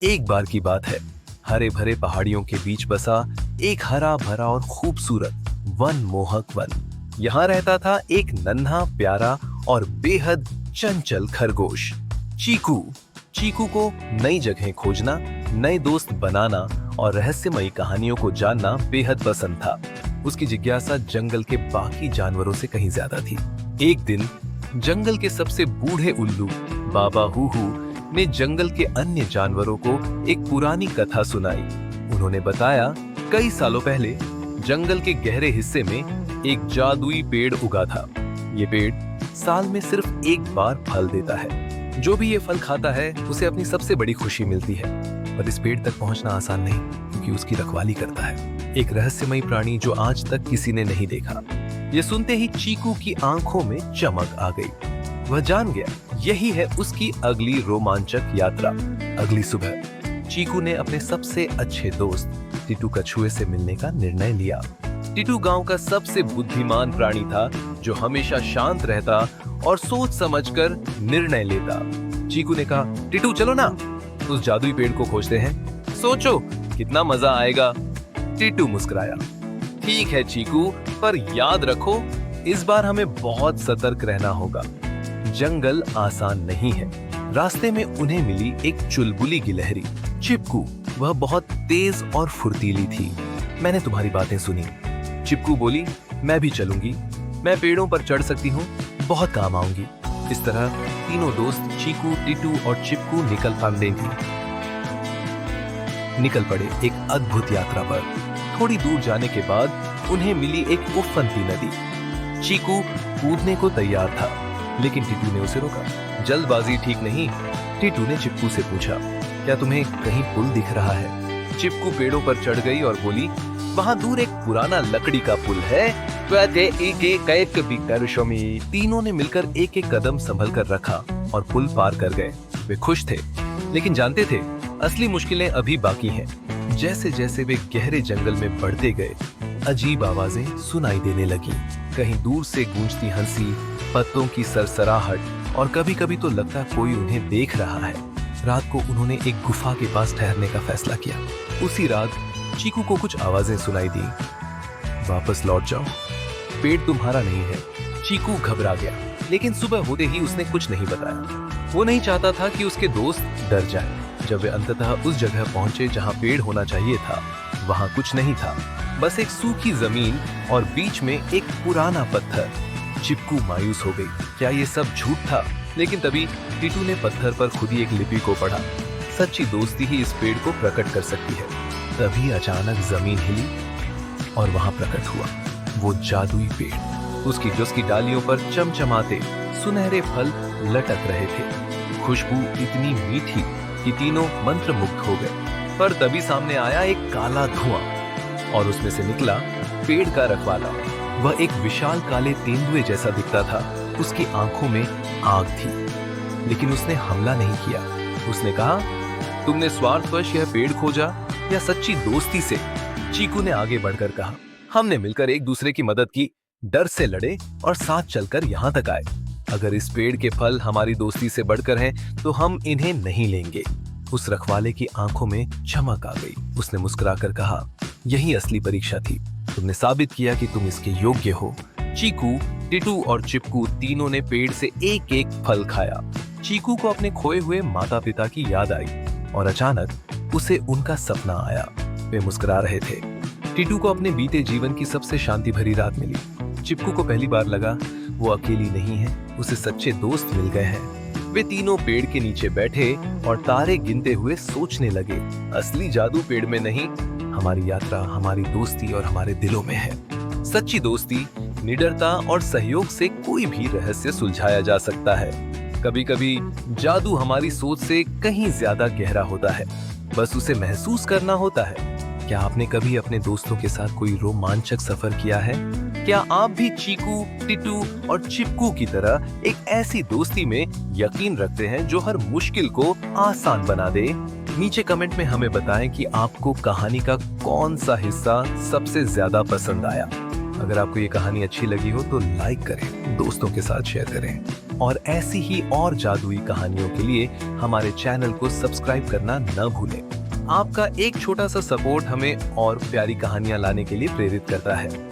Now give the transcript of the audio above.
एक बार की बात है, हरे भरे पहाड़ियों के बीच बसा एक हरा भरा और खूबसूरत मोहक वन। यहाँ रहता था एक नन्हा प्यारा और बेहद चंचल खरगोश, चीकू। चीकू को नई जगहें खोजना, नए दोस्त बनाना और रहस्यमयी कहानियों को जानना बेहद पसंद था। उसकी जिज्ञासा जंगल के बाकी जानवरों से कहीं ज्यादा थी। एक दिन जंगल के सबसे बूढ़े उल्लू बाबा हूहू ने जंगल के अन्य जानवरों को एक पुरानी कथा सुनाई। उन्होंने बताया, कई सालों पहले जंगल के गहरे हिस्से में एक जादुई पेड़ उगा था। ये पेड़ साल में सिर्फ एक बार फल देता है। जो भी ये फल खाता है उसे अपनी सबसे बड़ी खुशी मिलती है। पर इस पेड़ तक पहुंचना आसान नहीं, क्योंकि उसकी रखवाली करता है एक रहस्यमयी प्राणी जो आज तक किसी ने नहीं देखा। ये सुनते ही चीकू की आंखों में चमक आ गई। वह जान गया यही है उसकी अगली रोमांचक यात्रा। अगली सुबह चीकू ने अपने सबसे अच्छे दोस्त टिटू कछुए से मिलने का निर्णय लिया। टिटू गांव का सबसे बुद्धिमान प्राणी था, जो हमेशा शांत रहता और सोच समझकर निर्णय लेता। चीकू ने कहा, टिटू चलो ना, उस जादुई पेड़ को खोजते हैं। सोचो कितना मजा आएगा। टिटू मुस्कुराया, ठीक है चीकू, पर याद रखो इस बार हमें बहुत सतर्क रहना होगा। जंगल आसान नहीं है। रास्ते में उन्हें मिली एक चुलबुली गिलहरी, चिपकू। वह बहुत तेज और फुर्तीली थी। मैंने तुम्हारी बातें सुनी। चिपकू बोली, मैं भी चलूंगी। मैं पेड़ों पर चढ़ सकती हूँ, बहुत काम आऊंगी। इस तरह तीनों दोस्त चीकू, टिटू और चिपकू निकल पड़े एक अद्भुत यात्रा पर। थोड़ी दूर जाने के बाद उन्हें मिली एक उफनती नदी। चीकू कूदने को तैयार था, लेकिन टिटू ने उसे रोका। जल्दबाजी ठीक नहीं। टिटू ने चिपकू से पूछा, क्या तुम्हें कहीं पुल दिख रहा है? चिपकू पेड़ों पर चढ़ गई और बोली, वहाँ दूर एक पुराना लकड़ी का पुल है। तीनों ने मिलकर एक एक कदम संभल कर रखा और पुल पार कर गए। वे खुश थे, लेकिन जानते थे असली मुश्किलें अभी बाकी हैं। जैसे जैसे वे गहरे जंगल में बढ़ते गए, अजीब आवाजें सुनाई देने लगी। कहीं दूर से गूंजती हंसी, पत्तों की सरसराहट और कभी कभी तो लगता कोई उन्हें देख रहा है। रात को उन्होंने एक गुफा के पास ठहरने का फैसला किया। उसी रात चीकू को कुछ आवाजें सुनाई दी। वापस लौट जाओ, पेड़ तुम्हारा नहीं है। चीकू घबरा गया, लेकिन सुबह होते ही उसने कुछ नहीं बताया। वो नहीं चाहता था कि उसके दोस्त डर जाएं। जब वे अंततः उस जगह पहुंचे जहां पेड़ होना चाहिए था, वहां कुछ नहीं था, बस एक सूखी जमीन और बीच में एक पुराना पत्थर। चिपकू मायूस हो गई। क्या ये सब झूठ था? लेकिन तभी टिटू ने पत्थर पर खुद ही एक लिपि को पढ़ा। सच्ची दोस्ती ही इस पेड़ को प्रकट कर सकती है। तभी अचानक जमीन हिली और वहां प्रकट हुआ वो जादुई पेड़। उसकी डालियों पर चमचमाते सुनहरे फल लटक रहे थे। खुशबू इतनी मीठी कि तीनों मंत्रमुग्ध हो गए। पर तभी सामने आया एक काला धुआं और उसमें से निकला पेड़ का रखवाला। वह एक विशाल काले तेंदुए जैसा दिखता था। उसकी आंखों में आग थी, लेकिन उसने हमला नहीं किया। उसने कहा, तुमने स्वार्थवश यह पेड़ खोजा या सच्ची दोस्ती से? चीकू ने आगे बढ़कर कहा, हमने मिलकर एक दूसरे की मदद की, डर से लड़े और साथ चलकर यहाँ तक आए। अगर इस पेड़ के फल हमारी दोस्ती से बढ़कर हैं, तो हम इन्हें नहीं लेंगे। उस रखवाले की आंखों में चमक आ गई। उसने मुस्कुराकर कहा, यही असली परीक्षा थी। तुमने साबित किया कि तुम इसके योग्य हो। चीकू, टिटू और चिपकू तीनों ने पेड़ से एक एक फल खाया। चीकू को अपने खोए हुए माता पिता की याद आई और अचानक उसे उनका सपना आया। वे मुस्कुरा रहे थे। टिटू को अपने बीते जीवन की सबसे शांति भरी रात मिली। चिपकू को पहली बार लगा वो अकेली नहीं है, उसे सच्चे दोस्त मिल गए हैं। वे तीनों पेड़ के नीचे बैठे और तारे गिनते हुए सोचने लगे, असली जादू पेड़ में नहीं, हमारी यात्रा, हमारी दोस्ती और हमारे दिलों में है। सच्ची दोस्ती, निडरता और सहयोग से कोई भी रहस्य सुलझाया जा सकता है। कभी कभी जादू हमारी सोच से कहीं ज्यादा गहरा होता है, बस उसे महसूस करना होता है। क्या आपने कभी अपने दोस्तों के साथ कोई रोमांचक सफर किया है? क्या आप भी चीकू, टिटू और चिपकू की तरह एक ऐसी दोस्ती में यकीन रखते हैं जो हर मुश्किल को आसान बना दे? नीचे कमेंट में हमें बताएं कि आपको कहानी का कौन सा हिस्सा सबसे ज्यादा पसंद आया। अगर आपको ये कहानी अच्छी लगी हो तो लाइक करें, दोस्तों के साथ शेयर करें। और ऐसी ही और जादुई कहानियों के लिए हमारे चैनल को सब्सक्राइब करना न भूलें। आपका एक छोटा सा सपोर्ट हमें और प्यारी कहानियां लाने के लिए प्रेरित करता है।